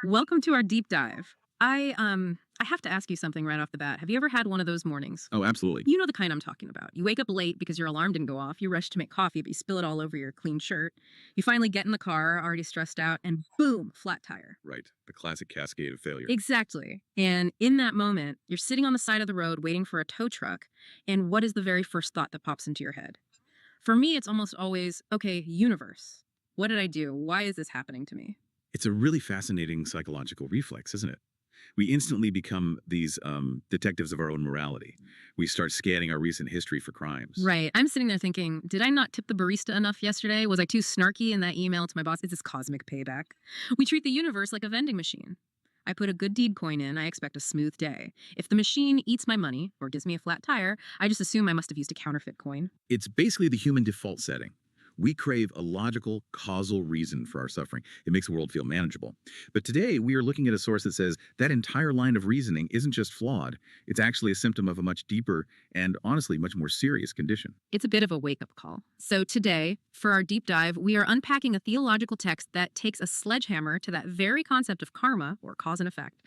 Welcome to our deep dive. I have to ask you something right off the bat. Have you ever had one of those mornings? Oh, absolutely. You know the kind I'm talking about. You wake up late because your alarm didn't go off. You rush to make coffee, but you spill it all over your clean shirt. You finally get in the car, already stressed out, and boom, flat tire. Right. The classic cascade of failure. Exactly. And in that moment, you're sitting on the side of the road waiting for a tow truck. And what is the very first thought that pops into your head? For me, it's almost always, okay, universe. What did I do? Why is this happening to me? It's a really fascinating psychological reflex, isn't it? We instantly become these detectives of our own morality. We start scanning our recent history for crimes. Right. I'm sitting there thinking, did I not tip the barista enough yesterday? Was I too snarky in that email to my boss? Is this cosmic payback? We treat the universe like a vending machine. I put a good deed coin in, I expect a smooth day. If the machine eats my money or gives me a flat tire, I just assume I must have used a counterfeit coin. It's basically the human default setting. We crave a logical, causal reason for our suffering. It makes the world feel manageable. But today, we are looking at a source that says that entire line of reasoning isn't just flawed. It's actually a symptom of a much deeper and, honestly, much more serious condition. It's a bit of a wake-up call. So today, for our deep dive, we are unpacking a theological text that takes a sledgehammer to that very concept of karma, or cause and effect,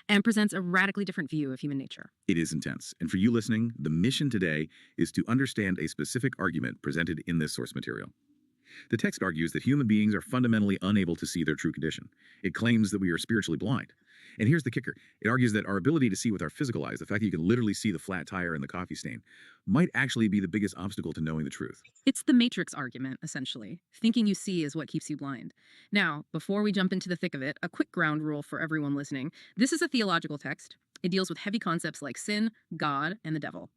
and presents a radically different view of human nature. It is intense. And for you listening, the mission today is to understand a specific argument presented in this source material. The text argues that human beings are fundamentally unable to see their true condition. It claims that we are spiritually blind. And here's the kicker. It argues that our ability to see with our physical eyes, the fact that you can literally see the flat tire and the coffee stain, might actually be the biggest obstacle to knowing the truth. It's the Matrix argument, essentially. Thinking you see is what keeps you blind. Now, before we jump into the thick of it, a quick ground rule for everyone listening. This is a theological text. It deals with heavy concepts like sin, God, and the devil.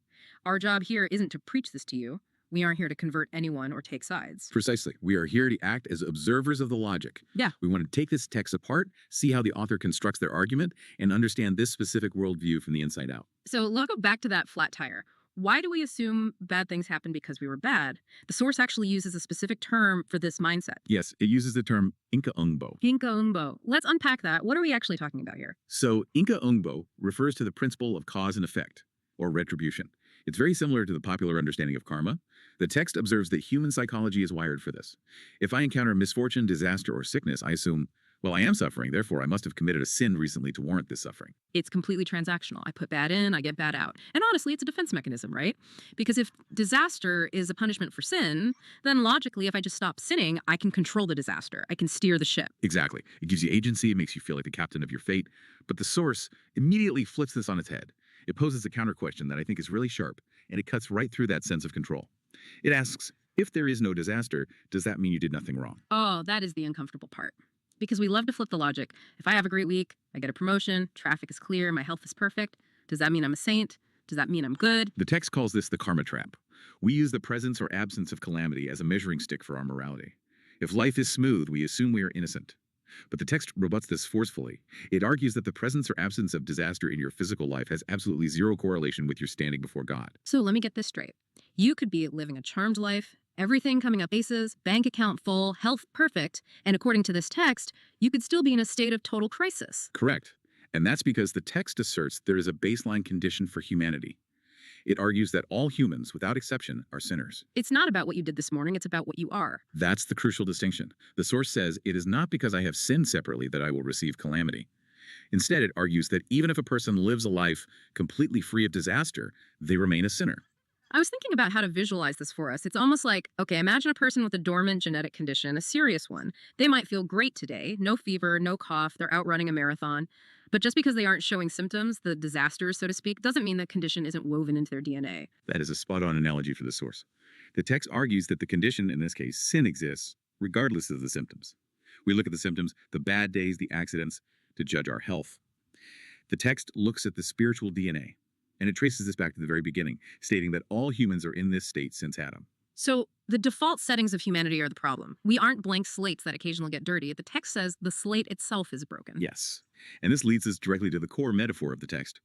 Our job here isn't to preach this to you. We aren't here to convert anyone or take sides. Precisely. We are here to act as observers of the logic. Yeah. We want to take this text apart, see how the author constructs their argument, and understand this specific worldview from the inside out. So let's go back to that flat tire. Why do we assume bad things happen because we were bad? The source actually uses a specific term for this mindset. Yes, it uses the term Inka Ungbo. Inka Ungbo. Let's unpack that. What are we actually talking about here? So Inka Ungbo refers to the principle of cause and effect, or retribution. It's very similar to the popular understanding of karma. The text observes that human psychology is wired for this. If I encounter misfortune, disaster, or sickness, I assume, well, I am suffering, therefore I must have committed a sin recently to warrant this suffering. It's completely transactional. I put bad in, I get bad out. And honestly, it's a defense mechanism, right? Because if disaster is a punishment for sin, then logically, if I just stop sinning, I can control the disaster. I can steer the ship. Exactly. It gives you agency, it makes you feel like the captain of your fate. But the source immediately flips this on its head. It poses a counter question that I think is really sharp, and it cuts right through that sense of control. It asks, if there is no disaster, does that mean you did nothing wrong? Oh, that is the uncomfortable part. Because we love to flip the logic. If I have a great week, I get a promotion, traffic is clear, my health is perfect, does that mean I'm a saint? Does that mean I'm good? The text calls this the karma trap. We use the presence or absence of calamity as a measuring stick for our morality. If life is smooth, we assume we are innocent. But the text rebuts this forcefully. It argues that the presence or absence of disaster in your physical life has absolutely zero correlation with your standing before God. So let me get this straight. You could be living a charmed life, everything coming up aces, bank account full, health perfect, and according to this text, you could still be in a state of total crisis. Correct. And that's because the text asserts there is a baseline condition for humanity. It argues that all humans, without exception, are sinners. It's not about what you did this morning, it's about what you are. That's the crucial distinction. The source says it is not because I have sinned separately that I will receive calamity. Instead, it argues that even if a person lives a life completely free of disaster, they remain a sinner. I was thinking about how to visualize this for us. It's almost like, okay, imagine a person with a dormant genetic condition, a serious one. They might feel great today, no fever, no cough, they're out running a marathon. But just because they aren't showing symptoms, the disasters, so to speak, doesn't mean the condition isn't woven into their DNA. That is a spot-on analogy for the source. The text argues that the condition, in this case, sin, exists regardless of the symptoms. We look at the symptoms, the bad days, the accidents, to judge our health. The text looks at the spiritual DNA, and it traces this back to the very beginning, stating that all humans are in this state since Adam. So the default settings of humanity are the problem. We aren't blank slates that occasionally get dirty. The text says the slate itself is broken. Yes. And this leads us directly to the core metaphor of the text.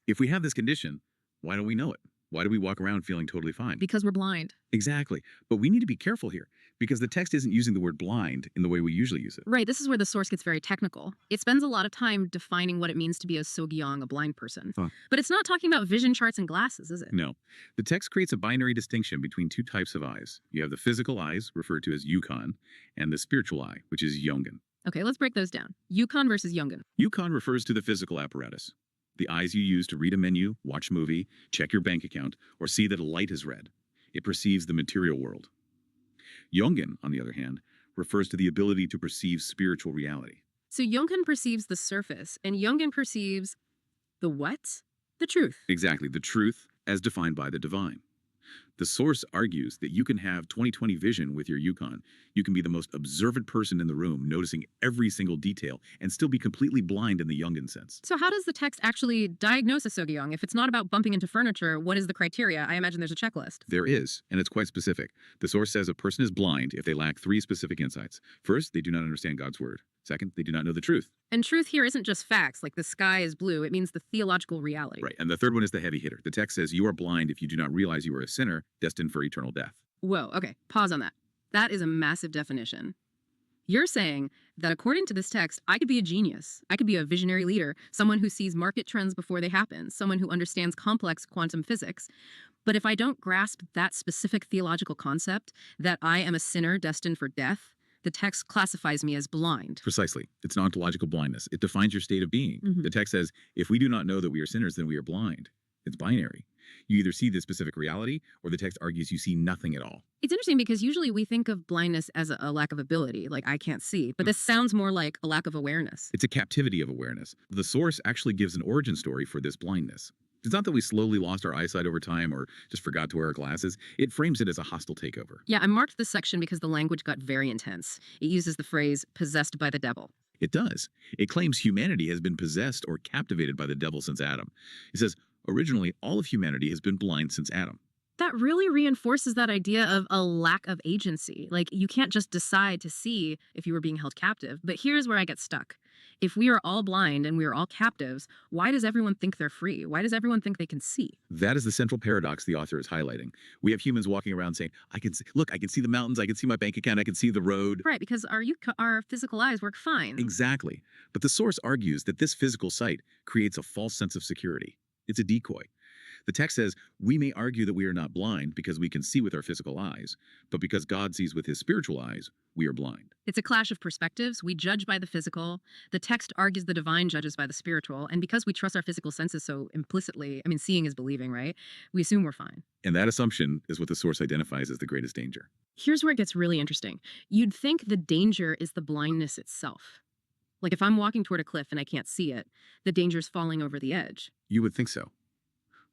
If we have this condition, why don't we know it? Why do we walk around feeling totally fine? Because we're blind. Exactly. But we need to be careful here, because the text isn't using the word blind in the way we usually use it. Right, this is where the source gets very technical. It spends a lot of time defining what it means to be a sogyong, a blind person. Huh. But it's not talking about vision charts and glasses, is it? No. The text creates a binary distinction between two types of eyes. You have the physical eyes, referred to as yukon, and the spiritual eye, which is yongan. Okay, let's break those down. Yukon versus Jungen. Yukon refers to the physical apparatus, the eyes you use to read a menu, watch a movie, check your bank account, or see that a light is red. It perceives the material world. Jungen, on the other hand, refers to the ability to perceive spiritual reality. So Jungen perceives the surface, and Jungen perceives the what? The truth. Exactly, the truth as defined by the divine. The source argues that you can have 20/20 vision with your Yukon. You can be the most observant person in the room, noticing every single detail, and still be completely blind in the Jungian sense. So how does the text actually diagnose a Sogyong? If it's not about bumping into furniture, what is the criteria? I imagine there's a checklist. There is, and it's quite specific. The source says a person is blind if they lack three specific insights. First, they do not understand God's word. Second, they do not know the truth. And truth here isn't just facts, like the sky is blue. It means the theological reality. Right, and the third one is the heavy hitter. The text says you are blind if you do not realize you are a sinner destined for eternal death. Whoa, okay, pause on that. That is a massive definition. You're saying that according to this text, I could be a genius. I could be a visionary leader, someone who sees market trends before they happen, someone who understands complex quantum physics. But if I don't grasp that specific theological concept, that I am a sinner destined for death, the text classifies me as blind. Precisely. It's an ontological blindness. It defines your state of being. Mhm. The text says, if we do not know that we are sinners, then we are blind. It's binary. You either see the specific reality, or the text argues you see nothing at all. It's interesting because usually we think of blindness as a lack of ability, like I can't see, but this sounds more like a lack of awareness. It's a captivity of awareness. The source actually gives an origin story for this blindness. It's not that we slowly lost our eyesight over time or just forgot to wear our glasses. It frames it as a hostile takeover. Yeah, I marked this section because the language got very intense. It uses the phrase possessed by the devil. It does. It claims humanity has been possessed or captivated by the devil since Adam. It says, originally, all of humanity has been blind since Adam. That really reinforces that idea of a lack of agency. Like, you can't just decide to see if you were being held captive. But here's where I get stuck. If we are all blind and we are all captives, why does everyone think they're free? Why does everyone think they can see? That is the central paradox the author is highlighting. We have humans walking around saying, I can see the mountains, I can see my bank account, I can see the road. Right, because our physical eyes work fine. Exactly. But the source argues that this physical sight creates a false sense of security. It's a decoy. The text says, we may argue that we are not blind because we can see with our physical eyes, but because God sees with his spiritual eyes, we are blind. It's a clash of perspectives. We judge by the physical. The text argues the divine judges by the spiritual. And because we trust our physical senses so implicitly, I mean, seeing is believing, right? We assume we're fine. And that assumption is what the source identifies as the greatest danger. Here's where it gets really interesting. You'd think the danger is the blindness itself. Like if I'm walking toward a cliff and I can't see it, the danger's falling over the edge. You would think so.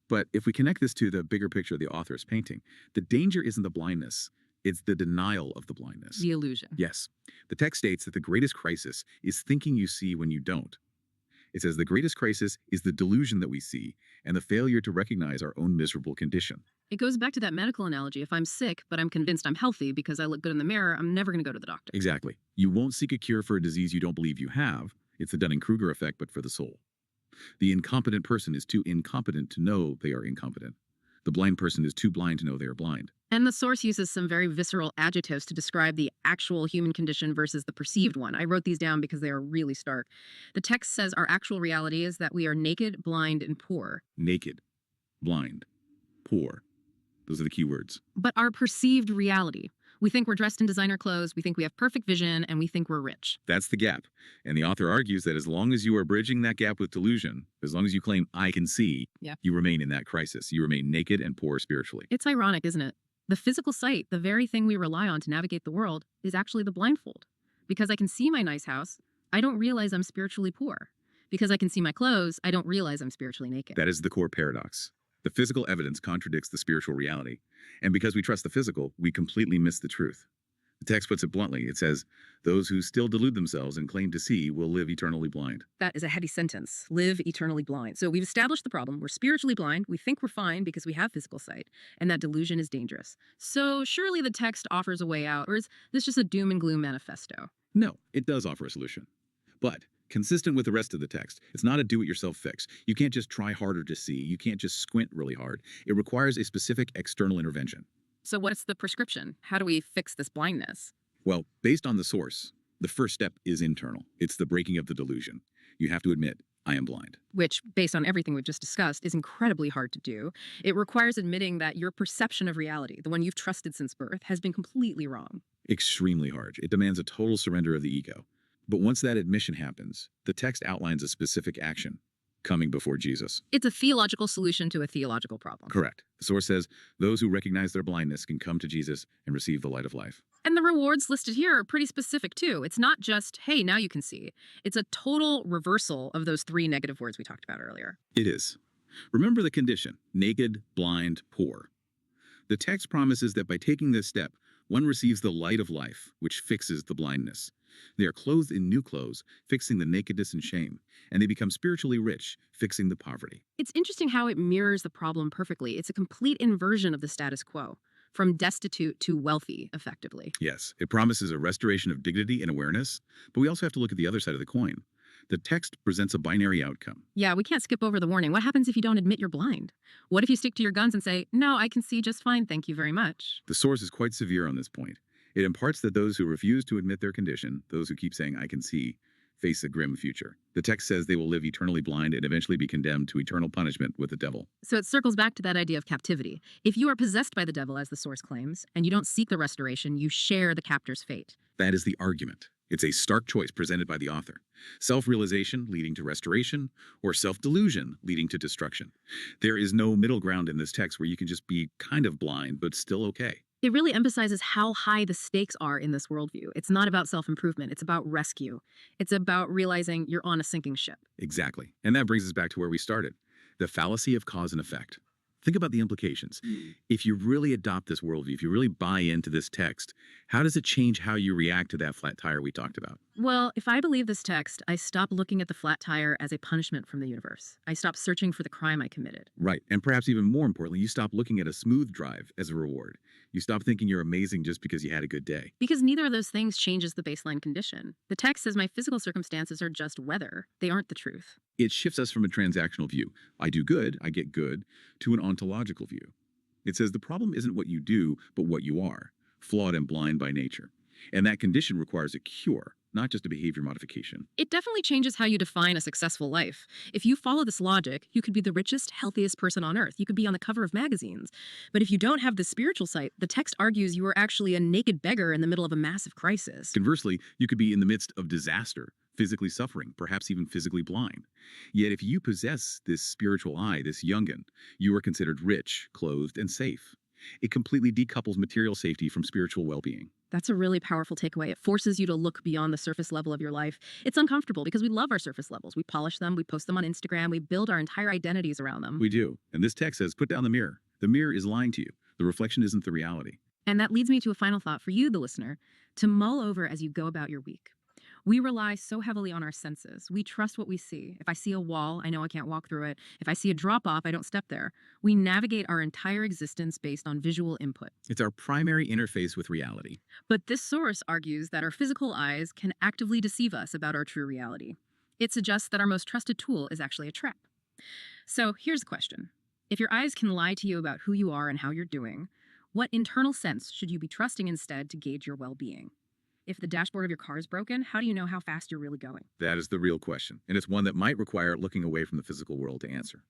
But if we connect this to the bigger picture the author is painting, the danger isn't the blindness, it's the denial of the blindness. The illusion. Yes. The text states that the greatest crisis is thinking you see when you don't. It says the greatest crisis is the delusion that we see and the failure to recognize our own miserable condition. It goes back to that medical analogy. If I'm sick, but I'm convinced I'm healthy because I look good in the mirror, I'm never going to go to the doctor. Exactly. You won't seek a cure for a disease you don't believe you have. It's the Dunning-Kruger effect, but for the soul. The incompetent person is too incompetent to know they are incompetent. The blind person is too blind to know they are blind. And the source uses some very visceral adjectives to describe the actual human condition versus the perceived one. I wrote these down because they are really stark. The text says our actual reality is that we are naked, blind, and poor. Naked, blind, poor. Those are the key words. But our perceived reality, we think we're dressed in designer clothes, we think we have perfect vision, and we think we're rich. That's the gap. And the author argues that as long as you are bridging that gap with delusion, as long as you claim, I can see, you remain in that crisis. You remain naked and poor spiritually. It's ironic, isn't it? The physical sight, the very thing we rely on to navigate the world, is actually the blindfold. Because I can see my nice house, I don't realize I'm spiritually poor. Because I can see my clothes, I don't realize I'm spiritually naked. That is the core paradox. The physical evidence contradicts the spiritual reality. And because we trust the physical, we completely miss the truth. The text puts it bluntly. It says, those who still delude themselves and claim to see will live eternally blind. That is a heady sentence. Live eternally blind. So we've established the problem. We're spiritually blind. We think we're fine because we have physical sight. And that delusion is dangerous. So surely the text offers a way out, or is this just a doom and gloom manifesto? No, it does offer a solution. But consistent with the rest of the text, it's not a do-it-yourself fix. You can't just try harder to see. You can't just squint really hard. It requires a specific external intervention. So what's the prescription? How do we fix this blindness? Well, based on the source, the first step is internal. It's the breaking of the delusion. You have to admit, I am blind. Which, based on everything we've just discussed, is incredibly hard to do. It requires admitting that your perception of reality, the one you've trusted since birth, has been completely wrong. Extremely hard. It demands a total surrender of the ego. But once that admission happens, the text outlines a specific action, coming before Jesus. It's a theological solution to a theological problem. Correct. The source says those who recognize their blindness can come to Jesus and receive the light of life. And the rewards listed here are pretty specific too. It's not just, hey, now you can see. It's a total reversal of those three negative words we talked about earlier. It is. Remember the condition: naked, blind, poor. The text promises that by taking this step, one receives the light of life, which fixes the blindness. They are clothed in new clothes, fixing the nakedness and shame, and they become spiritually rich, fixing the poverty. It's interesting how it mirrors the problem perfectly. It's a complete inversion of the status quo, from destitute to wealthy, effectively. Yes, it promises a restoration of dignity and awareness, but we also have to look at the other side of the coin. The text presents a binary outcome. Yeah, we can't skip over the warning. What happens if you don't admit you're blind? What if you stick to your guns and say, no, I can see just fine, thank you very much? The source is quite severe on this point. It imparts that those who refuse to admit their condition, those who keep saying, I can see, face a grim future. The text says they will live eternally blind and eventually be condemned to eternal punishment with the devil. So it circles back to that idea of captivity. If you are possessed by the devil, as the source claims, and you don't seek the restoration, you share the captor's fate. That is the argument. It's a stark choice presented by the author. Self-realization leading to restoration, or self-delusion leading to destruction. There is no middle ground in this text where you can just be kind of blind, but still okay. It really emphasizes how high the stakes are in this worldview. It's not about self-improvement. It's about rescue. It's about realizing you're on a sinking ship. Exactly. And that brings us back to where we started. The fallacy of cause and effect. Think about the implications. If you really adopt this worldview, if you really buy into this text, how does it change how you react to that flat tire we talked about? Well, if I believe this text, I stop looking at the flat tire as a punishment from the universe. I stop searching for the crime I committed. Right. And perhaps even more importantly, you stop looking at a smooth drive as a reward. You stop thinking you're amazing just because you had a good day. Because neither of those things changes the baseline condition. The text says my physical circumstances are just weather. They aren't the truth. It shifts us from a transactional view, I do good, I get good, to an ontological view. It says the problem isn't what you do, but what you are, flawed and blind by nature. And that condition requires a cure, not just a behavior modification. It definitely changes how you define a successful life. If you follow this logic, you could be the richest, healthiest person on earth. You could be on the cover of magazines. But if you don't have the spiritual sight, the text argues you are actually a naked beggar in the middle of a massive crisis. Conversely, you could be in the midst of disaster, physically suffering, perhaps even physically blind. Yet if you possess this spiritual eye, this yungan, you are considered rich, clothed, and safe. It completely decouples material safety from spiritual well-being. That's a really powerful takeaway. It forces you to look beyond the surface level of your life. It's uncomfortable because we love our surface levels. We polish them, we post them on Instagram, we build our entire identities around them. We do. And this text says, put down the mirror. The mirror is lying to you. The reflection isn't the reality. And that leads me to a final thought for you, the listener, to mull over as you go about your week. We rely so heavily on our senses. We trust what we see. If I see a wall, I know I can't walk through it. If I see a drop-off, I don't step there. We navigate our entire existence based on visual input. It's our primary interface with reality. But this source argues that our physical eyes can actively deceive us about our true reality. It suggests that our most trusted tool is actually a trap. So here's the question. If your eyes can lie to you about who you are and how you're doing, what internal sense should you be trusting instead to gauge your well-being? If the dashboard of your car is broken, how do you know how fast you're really going? That is the real question, and it's one that might require looking away from the physical world to answer.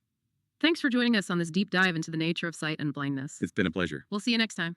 Thanks for joining us on this deep dive into the nature of sight and blindness. It's been a pleasure. We'll see you next time.